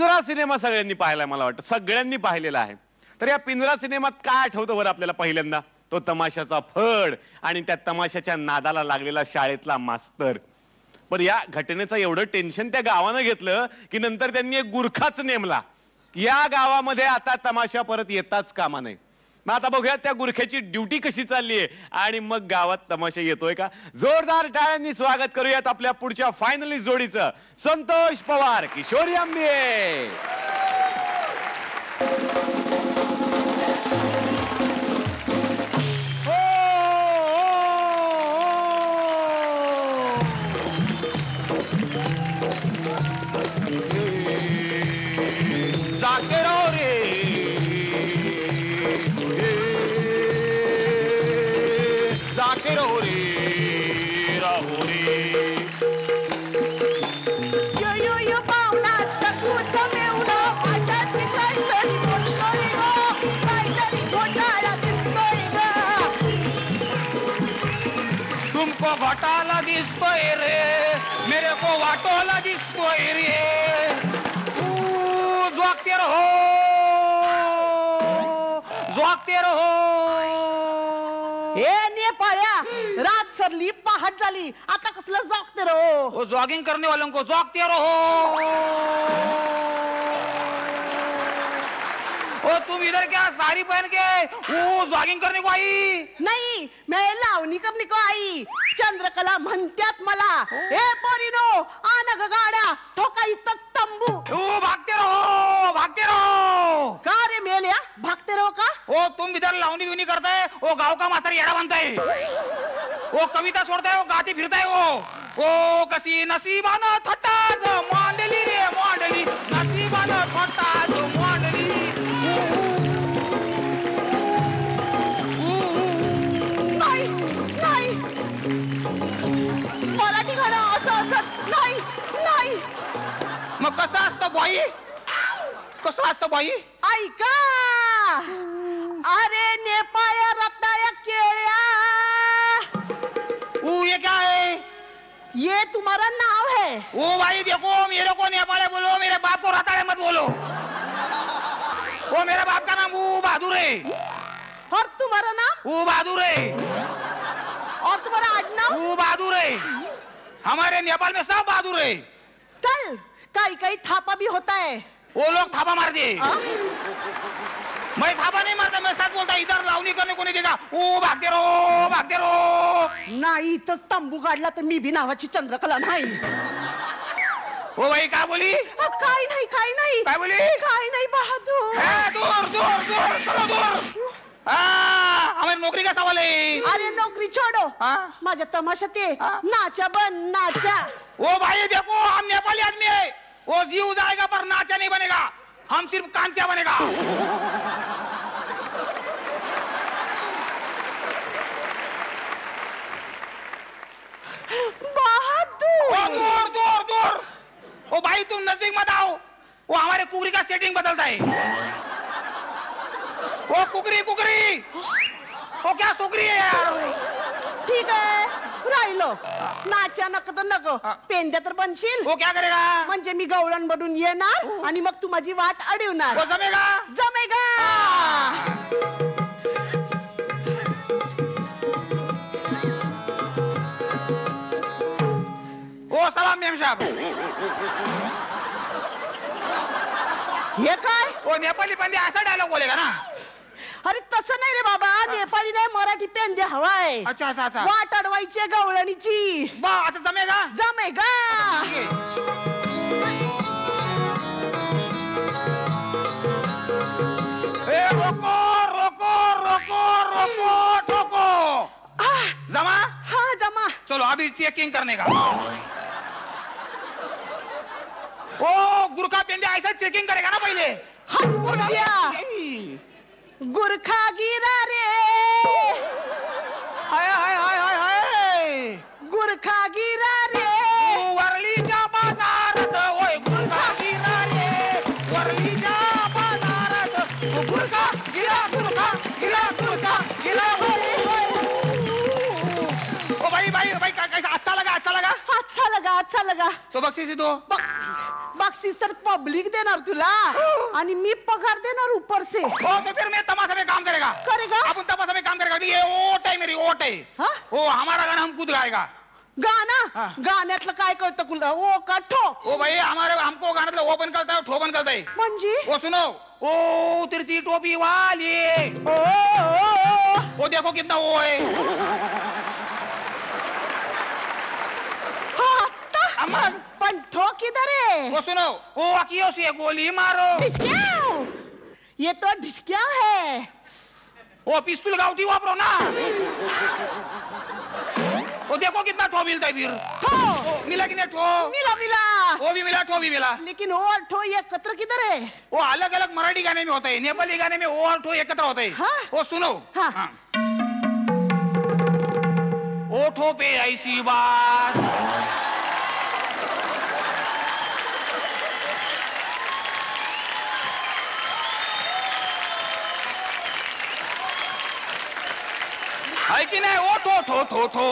पिंजरा सिनेमा सगळ्यांनी पाहिलाय, मला वाटतं सगळ्यांनी पाहिलेला आहे. तर या पिंजरा सिनेमात काय आठवतं बरं आपल्याला? पहिल्यांदा तो तमाशाचा फड आणि त्या तमाशाच्या नादाला लागलेला शाळेतला मास्तर. पण या घटनेचं एवढं टेन्शन त्या गावानं घेतलं की नंतर त्यांनी एक गुरखाच नेमला. या गावामध्ये आता तमाशा परत येताच कामा नये. मग आता बघूया त्या गुरख्याची ड्युटी कशी चालली आहे आणि मग गावात तमाशा येतोय का? जोरदार टाळ्यांनी स्वागत करूयात आपल्या पुढच्या फायनलिस्ट जोडीचं. संतोष पवार, किशोरी आंबे. घोटाला दिसतोय रे, मेरे को वाटोला दिसतोय रे. जोगते रहो, जोगते रहो. हे नेपाळ्या, रात सरली, पहाट झाली, आता कसलं जोगते रहो? जॉगिंग करने वालों को जोगते रहो. ओ तुम इधर क्या साड़ी पहन के जॉगिंग करने को आई? नाही, मैं लावणी करने को आई. चंद्रकला म्हणत्यात मला. हे पोरीनो, आण ग गाड्या, ठोका इथं तंबू. भागते रहो, भागते रहो. का रे मेल्या, भागते रहो का? ओ तुम इधर लावणी बिवनी करताय, वो गाव का मास्तर येडा बनताय. वो कविता सोडताय, वो गाती फिरताय. वो कशी नसीबानं थट्टाज मांडली रे मांडली, नसीबानं थट्टाज मांडली. नाही नाही, मराठी गाणं असं असत नाही नाही. मग कसं असतं बाई? कसं असतं बाई? ऐका, अरे नेपाळ्या रताळ्या केळ्या, ये क्या है? ये तुम्हारा नाम है? ओ भाई देखो, मेरे को नेपाली बोलो, मेरे बाप को रताड़े मत बोलो. वो मेरे बाप का नाम ऊ बहादुर है. और तुम्हारा नाम? ऊ बहादुर है. और तुम्हारा आडनाम? ऊ बहादुर है. हमारे नेपाल में सब बहादुर है. चल, कहीं कहीं थापा भी होता है. वो लोग थापा मार दे. मैं थापा नहीं मारता, मैं सच बोलता. इधर लावणी करने को नहीं देगा. ओ भागते रहो, भागते रहो. नाही तर तंबू काढला तर मी बी नावाची चंद्रकला नाही. ओ भाई काय बोली? काय नाही, काय नाही. काय बोली? काय नाही बहादूर. दूर दूर दूर, चलो दूर. हमारी नौकरी का सवाल है. अरे नौकरी छोड़ो, माझ्या तमाशात ये. नाचा बन, नाचा. ओ भाई देखो, हम नेपाली आदमी है. वो जीव जाएगा पर नाचा नहीं बनेगा. हम सिर्फ कांचा बनेगा. बहादुर. दूर दूर दूर. ओ भाई तुम नजदीक मत आओ, वो हमारे कुकरी का सेटिंग बदलता है. वो कुकरी कुकरी, वो क्या सुकरी है यार. ठीक आहे, राहिलो. नाचा नको तर नको, पेंड्या तर बनशील. वो क्या करेगा? म्हणजे मी गवळण बनून येणार आणि मग तू माझी वाट अडवणार. वो जमेगा? जमेगा. ओ सलाम मेम साहब. हे काय? वो नेपाली बंदे असा डायलॉग बोलेगा ना. अरे तसं नाही रे बाबा, नेपाळी नाही, मराठी पेंड्या हवाय. अच्छा अच्छा अच्छा. वाट अडवायची गवळणीची. बा आता जमेगा? जमेगा. रोको रोको रोको रोको ठोको. जमा? हाँ जमा. चलो अभी चेकिंग करने का. ओ गुरखा पेंड्या ऐसा चेकिंग करेगा ना पहले. हात पुढ्या. गुरखा गिरा रे. हाय हाय हाय हाय हाय. गुरखा गिरा रे. वरलीच्या बाजारात ओय गुरखा गिरा रे. वरलीच्या बाजारात गुरखा गिरा गुरखा गिरा गुरखा गिरा. ओ भाई भाई भाई कैसा? अच्छा लगा, अच्छा लगा. अच्छा लगा, अच्छा लगा. तो बख्शीस दो. बक्षीस तर पब्लिक देणार तुला आणि मी पगार देणार ऊपर से. हो तो फिर मैं तमाशा में काम करेगा. अपन तमाशा में काम करेगा. ये ओट है मेरी ओट है. हाँ? हो हमारा गाना हम खुद गाएगा. गाना हाँ. गाण्यातलं काय कळतं तुला ओ का ठो. ओ भाई हमारे हमको गाना वो बन करता है ठो बन करता है. म्हणजे वो सुनो ओ तिरछी टोपी वाली ओ वो देखो कितना वो है. हाँ, पण ठो किधर है. वो सुनो वो अखियों से गोली मारो. ढिसक्या ये तो ढिसक्या है. वो पिस्तूल गावठी वापरो ना. वो देखो कितना ठो मिलता है फिर. ठो वो मिला कि नहीं ठो. मिला मिला वो भी मिला ठो भी मिला. लेकिन ओ और ठो एकत्र किधर है. वो अलग अलग मराठी गाने में होता है. नेपाली गाने में ओ और ठो एकत्र होता है. हाँ? वो सुनो. हाँ. हाँ. ओठों पे ऐसी बात है कि नहीं. ओठो ठो ठो ठो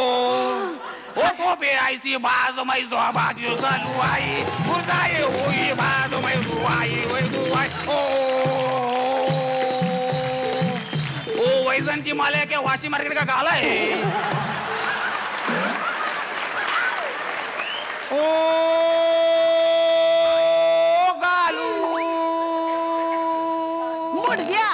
ओठो पे ऐसी बाज मैं जो बाज यो चालू आई उर्जाए होई बाज मैं दुआई वै दुआई. ओ वैजंती माले के वाशी मार्केट का गाला है. ओ गालू मुड़ गया.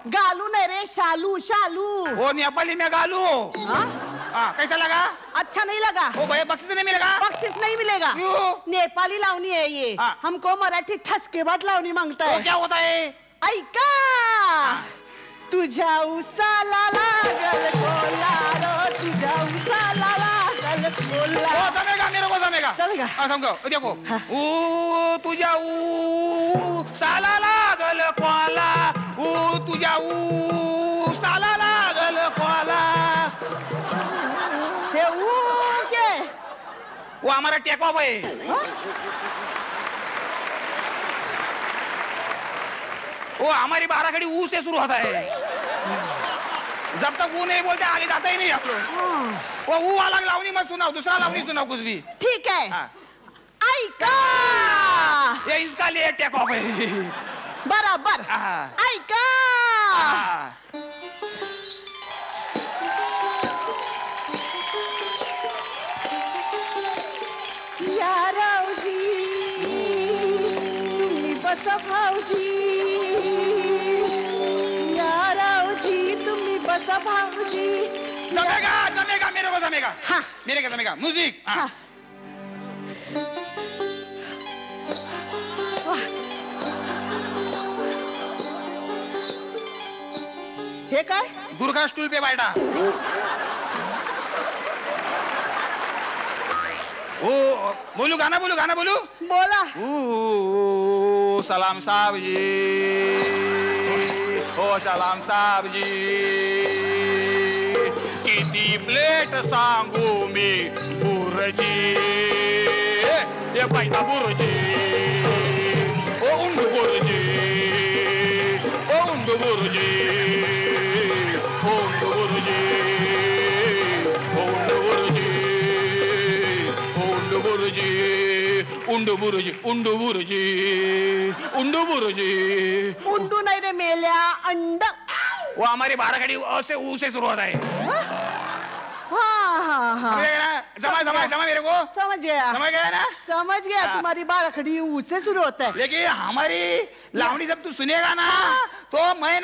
गालू नहीं रे शालू शालू. वो नेपाली में गालू. हाँ? हाँ कैसा लगा. अच्छा नहीं लगा. ओ भैया बख्शीश नहीं मिलेगा. बख्शीस नहीं मिलेगा. क्यों. नेपाली लावणी है ये. हाँ. हमको मराठी ठसके बाद लावणी मांगता तो है. क्या होता है. ऐका तुझ्या उसाला लागल कोलारो तुझ्या उसाला लागल कोला. ओ जमेगा मेरे को जमेगा. चलेगा. हाँ समझो देखो. हाँ. ऊ तुझ्या ऊ साला लागल कोला. ऊ तुझ्या ऊ साला लागल कोला. हे ऊ के वो हमारा टेक ऑफ है. हाँ? वो हमारी बाराखड़ी ऊ से शुरू होता है. जब तक वो नहीं बोलते आगे जाता ही नहीं आप लोग. हाँ. वो ऊ वाला लावनी मत सुनाओ. दूसरा लावनी सुनाओ कुछ भी. ठीक है. हाँ. ऐका ये इसका लिए टेक ऑफ है. बराबर. हाँ. ऐका हाँ. या रावजी तुम्ही बस भाऊजी. या रावजी तुम्ही बस भाऊजी. जमेगा जमेगा मेरे को जमेगा. हाँ. मेरे को जमेगा. म्यूजिक. हाँ. हे काय. गुरखा स्टूल पे बैठा. ओ बोलू गाना बोलू. बोला. ओ सलाम साहब जी. ओ सलाम साहब जी. किती प्लेट सांगू मी बुर्जी. ये पाहिजे बुर्जी. ओ उंड बुर्जी. ओ उंड बुर्जी. ओ उंड बुर्जी. ओ उंड बुर्जी. उंड बुर्जी. उंडू बुरुजी. उंडू बुरुजी. उंडू बुरुजी. उंडू नाही रे मेल्या अंड. वो हमारी बाराखड़ी से ऊ से शुरू होता है. हाँ हाँ हाँ जमा मेरे को. समझ गया. समझ गया ना. समझ गया. हाँ. तुम्हारी बाराखड़ी ऊ से शुरू होता है. लेकिन हमारी लावणी जब तू सुनेगा ना तो मैं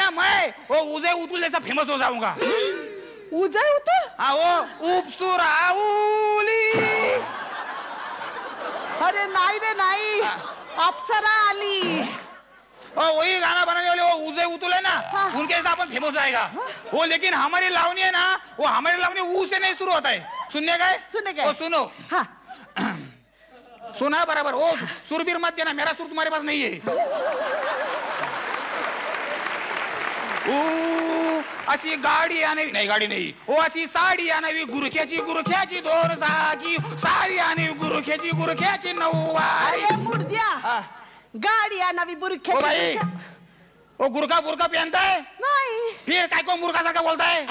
वो उजे उतुल जैसा फेमस हो जाऊंगा. उजय उतू. हाँ वो उपसुराउली. अरे नाही रे नाही. हाँ. अप्सरा आली. और वही गाना बनाने वाले वो उजे उतुल है ना. हाँ. उनके साथ अपन फेमस जाएगा. वो लेकिन हमारी लावणी है ना वो हमारी लावणी ऊ से नहीं शुरू होता है. सुनने गए. वो सुनो. हाँ. सुना बराबर. वो सुरबीर मत देना. मेरा सुर तुम्हारे पास नहीं है. अशी गाडी आणावी नाही. गाडी नाही. ओ अशी साडी आणावी गुरख्याची दोन साची साडी आणावी गुरख्याची नऊवारी. अरे मुर्द्या. हाँ. गाडी आणावी बुरख्या. ओ भाई वो गुरखा पहनता है. नाही. फिर काय को मूर्खा सारखा बोलता है.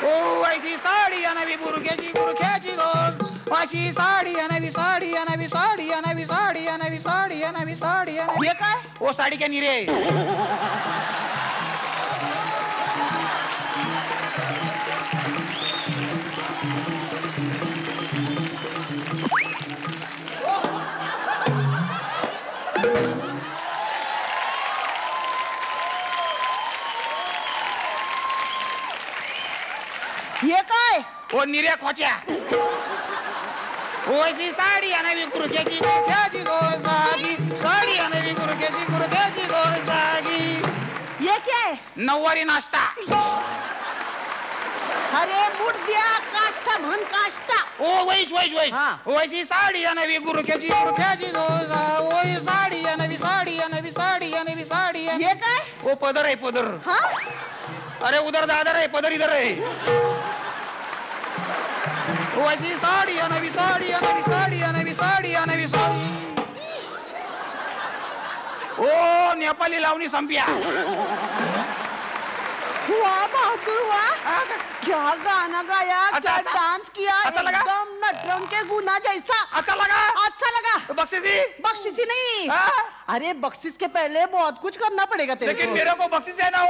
ओ ऐसी साडी आणावी गुरख्याची दोन अशी साडी आणावी साड़ी क्या निरे हे काय ओ निर्या खोच्या ओशी साडी आणावी गुरुक्याची गुरुक्याची गोड जागी साडी आणावी गुरुक्याची गुरुक्याची गोड जागी हे काय नऊवारी नाश्ता अरे मुर्द्या काष्टा म्हण काष्टा ओ वैश वैश वैश हा. ओशी साडी आणावी गुरुक्याची गुरुक्याची गोड ओय साडी आणावी साडी आणावी साडी आणावी साडी हे काय ओ पदर आहे पदर हा अरे उधर दादर है पदर इधर है वैसी साड़ी अनवी साड़ी अनवी साड़ी अनवी साड़ी अनवी साड़ी ओ नेपाली लावणी संपिया वाह बहादुर वाह क्या गाना गाया अच्छा, क्या अच्छा। डांस किया अच्छा लगा? एकदम नटरंग के गुना जैसा अच्छा लगा अच्छा लगा बख्शीसी बख्शीसी नहीं हाँ? अरे बख्शीश के पहले बहुत कुछ करना पड़ेगा तेरे लेकिन को मेरे को बख्शीस है ना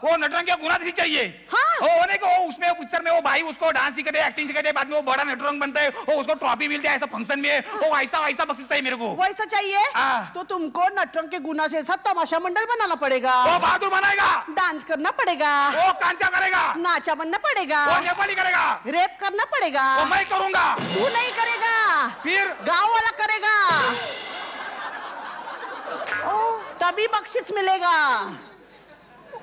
वो नटरंग के गुना जैसी चाहिए हाँ। वो होने को उसमें पिक्चर में वो भाई उसको डांस सिखाते एक्टिंग सिखाते बाद में वो बड़ा नटरंग बनता है वो उसको ट्रॉफी मिलती है ऐसा फंक्शन में वो ऐसा वैसा बख्शीस चाहिए मेरे को वैसा चाहिए हाँ। तो तुमको नटरंग के गुना से सब तमाशा मंडल बनाना पड़ेगा वो बहादुर बनाएगा डांस करना पड़ेगा वो कांचा करेगा नाचा बनना पड़ेगा वो नेपाली करेगा रेप करना पड़ेगा वो मैं करूंगा तू नहीं करेगा फिर गांव वाला करेगा तभी बख्शिश मिलेगा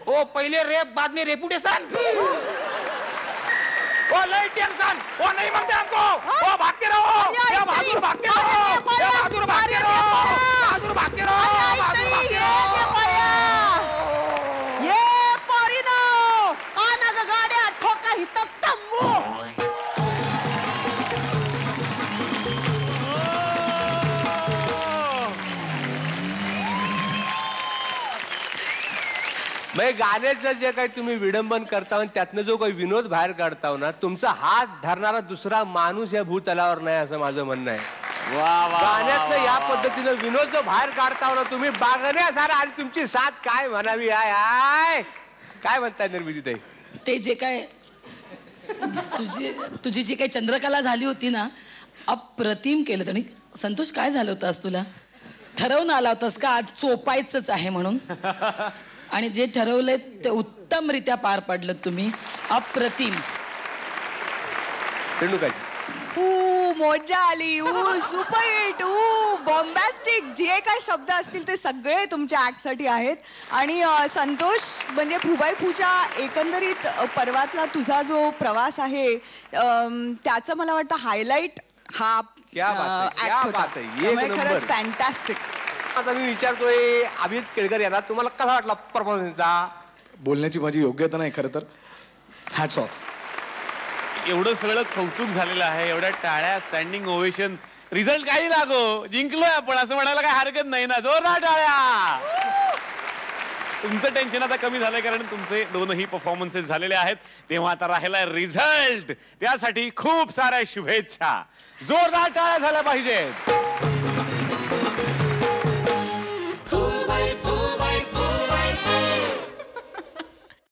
वो पहले रेप बाद में रेपुटेशन वो नहीं टेंशन वो नहीं बनते हमको वो भागते रहो ये बहादुर भागते रहो ये बहादुर भागते रहो बहादुर भागते रहो बहादुर भागते रहो ये पोरीनो आना ग गाड्या ठोका हित तंबू म्हणजे गाण्याचं जे काही तुम्ही विडंबन करता आणि त्यातनं जो काही विनोद बाहेर काढताव ना तुमचा हात धरणारा दुसरा माणूस या भूतलावर नाही असं माझं म्हणणं आहे. वा वा गाण्यातनं या पद्धतीनं विनोद जो बाहेर काढताव ना तुम्ही बागण्यासारा आणि तुमची साथ काय म्हणावी आय आय काय म्हणताय निर्मितीताई? ते जे काय तुझी जी काही चंद्रकला झाली होती ना अप्रतिम केलं त्यांनी. संतोष काय झालं होतं आज तुला? ठरवून आला होतास का आज चोपायचंच आहे म्हणून? आणि जे ठरवलंय ते उत्तमरित्या पार पडलं तुम्ही. अप्रतिम. रेणुकाजी मजा आली सुपर हिट बॉम्बॅस्टिक जे काही शब्द असतील ते सगळे तुमच्या ऍक्ट साठी आहेत. आणि संतोष म्हणजे फुबाई फूच्या एकंदरीत पर्वातला तुझा जो प्रवास आहे त्याचं मला वाटतं हायलाइट हा क्या बात आहे, क्या ऍक्ट होता. बात आहे, एक त्यामुळे नंबर. खरंच फॅन्टॅस्टिक. आता मी विचारतोय अभिजित केळकर यांना तुम्हाला कसा वाटला परफॉर्मन्सचा? बोलण्याची माझी योग्यता नाही खरं तर. Hats off. एवढं सगळं कौतुक झालेलं आहे, एवढ्या टाळ्या, स्टँडिंग ओवेशन, रिझल्ट काही लागो जिंकलोय आपण असं म्हणायला काही हरकत नाही ना. जोरदार टाळ्या. तुमचं टेन्शन आता कमी झालंय कारण तुमचे दोनही परफॉर्मन्सेस झालेले आहेत. तेव्हा आता राहिलाय रिझल्ट. त्यासाठी खूप साऱ्या शुभेच्छा. जोरदार टाळ्या झाल्या पाहिजेत.